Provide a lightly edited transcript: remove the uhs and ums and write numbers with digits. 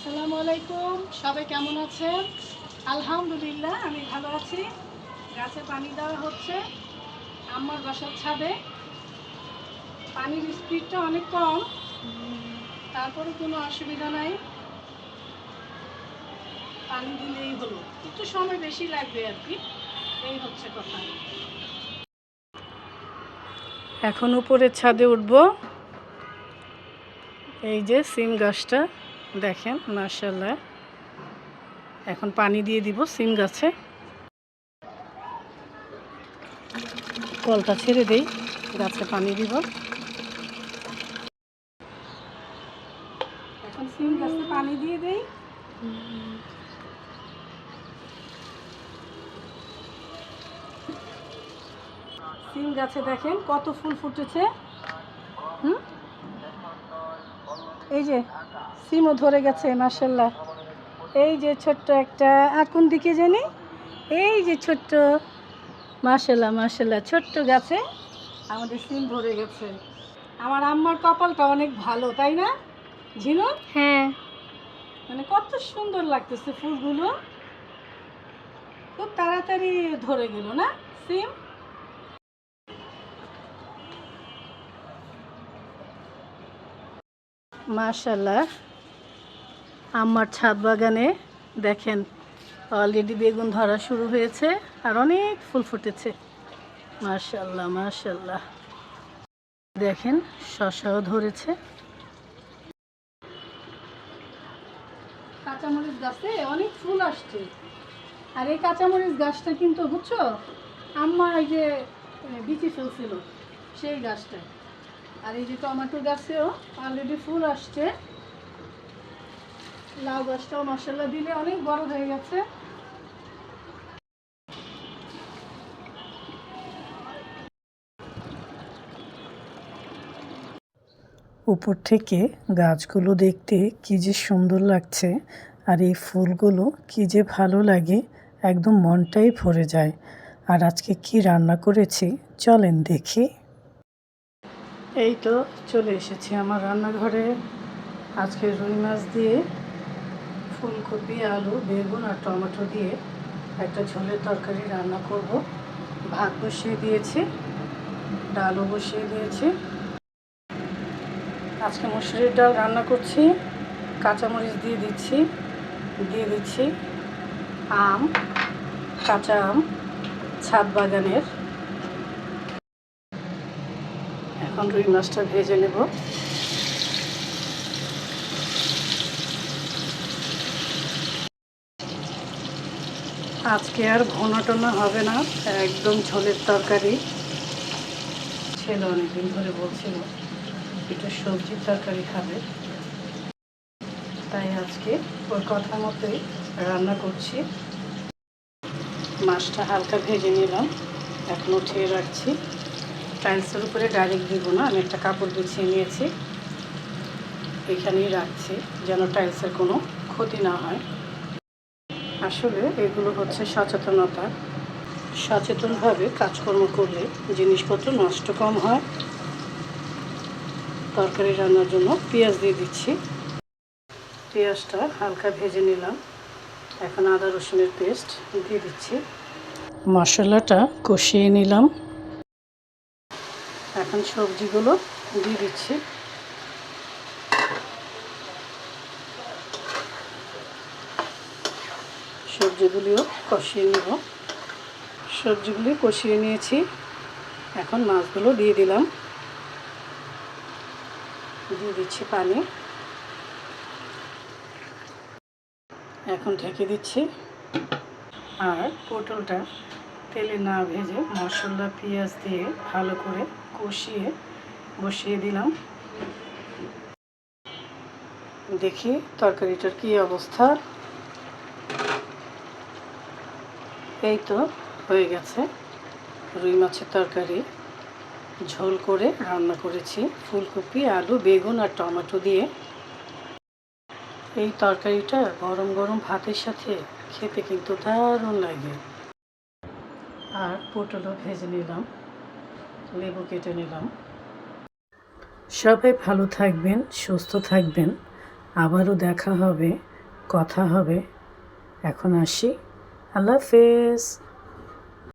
আসসালামু আলাইকুম, সবাই কেমন আছেন? আলহামদুলিল্লাহ আমি ভালো আছি। গাছে পানি দেওয়া হচ্ছে আমার বাসার ছাদে। পানির স্পিডটা অনেক কম, তারপরে কোনো অসুবিধা নাই, পানি দিলেই হলো। একটু সময় বেশি লাগবে আর কি, এই হচ্ছে কথা। এখন উপরের ছাদে উঠব। এই যে সিম গাছটা দেখেন, মাশাআল্লাহ। এখন পানি দিয়ে দিব সিম গাছে। কলটা ছেড়ে দেই, গাছে পানি দিব। এখন সিম গাছে পানি দিয়ে দেই। সিম গাছে দেখেন কত ফুল ফুটেছে। এই যে সিমও ধরে গেছে মাশাআল্লাহ। এই যে ছোট্ট একটা, আর কোন দিকে জানি, এই যে ছোট্ট, মাশাআল্লাহ মাশাআল্লাহ, ছোট্ট গাছে আমাদের সিম ধরে গেছে। আমার আম্মার কপালটা অনেক ভালো, তাই না ঝিনু? হ্যাঁ, মানে কত সুন্দর লাগতেছে ফুলগুলো, খুব তাড়াতাড়ি ধরে গেল না সিম। মাশাআল্লাহ, আমার ছাদ বাগানে দেখেন অলরেডি বেগুন ধরা শুরু হয়েছে আর অনেক ফুল ফুটেছে। মাশাআল্লাহ মাশাআল্লাহ, দেখেন শসাও ধরেছে। কাঁচামরিচ গাছে অনেক ফুল আসছে। আর এই কাঁচামরিচ গাছটা কিন্তু বুঝছো, আম্মা এই যে বিচি ফেলছিল সেই গাছটা। আর এই যে টমেটো গাছেও অলরেডি ফুল আসছে। লাউ গাছটাও মাশাআল্লাহ দিলে অনেক বড় হয়ে গেছে। উপর থেকে গাছগুলো দেখতে কি যে সুন্দর লাগছে, আর এই ফুলগুলো কি যে ভালো লাগে, একদম মনটাই ভরে যায়। আর আজকে কি রান্না করেছি চলেন দেখি। এই তো চলে এসেছি আমার রান্নাঘরে। আজকে রুই মাছ দিয়ে ফুলকপি, আলু, বেগুন আর টমেটো দিয়ে একটা ঝোলের তরকারি রান্না করব। ভাত বসিয়ে দিয়েছি, ডালও বসিয়ে দিয়েছি। আজকে মসুরির ডাল রান্না করছি। কাঁচামরিচ দিয়ে দিচ্ছি আম, কাঁচা আম ছাদ বাগানের। এখন রুই মাছটা ভেজে নেব। আজকে আর ঘন টনা হবে না, একদম ঝোলের তরকারি। ছেলে অনেকদিন ধরে বলছিল একটু সবজির তরকারি খাবে, তাই আজকে ওর কথা মতোই রান্না করছি। মাছটা হালকা ভেজে নিলাম, এখন উঠিয়ে রাখছি। টাইলসের উপরে ডাইরেক্ট দিব না, আমি একটা কাপড় বিছিয়ে নিয়েছি, এখানেই রাখছি যেন টাইলসের কোনো ক্ষতি না হয়। আসলে এগুলো হচ্ছে সচেতনতা। সচেতনভাবে কাজকর্ম করলে জিনিসপত্র নষ্ট কম হয়। তরকারি রান্নার জন্য পেঁয়াজ দিয়ে দিচ্ছি। পেঁয়াজটা হালকা ভেজে নিলাম, এখন আদা রসুনের পেস্ট দিয়ে দিচ্ছি। মশলাটা কষিয়ে নিলাম, এখন সবজিগুলো দিয়ে দিচ্ছি। সবজিগুলিও কষিয়ে নেব। সবজিগুলি কষিয়ে নিয়েছি, এখন মাছগুলো দিয়ে দিলাম। দিয়ে দিচ্ছি পানি, এখন ঢেকে দিচ্ছি। আর পটলটা তেলে না ভেজে মশলা পেঁয়াজ দিয়ে ভালো করে কষিয়ে বসিয়ে দিলাম। দেখি তরকারিটার কী অবস্থা। এই তো হয়ে গেছে, রুই মাছের তরকারি ঝোল করে রান্না করেছি ফুলকপি, আলু, বেগুন আর টমেটো দিয়ে। এই তরকারিটা গরম গরম ভাতের সাথে খেতে কিন্তু দারুণ লাগে। আর পটলও ভেজে নিলাম, লেবু কেটে নিলাম। সবাই ভালো থাকবেন, সুস্থ থাকবেন। আবারও দেখা হবে কথা হবে। এখন আসি, আল্লাহ হাফেজ।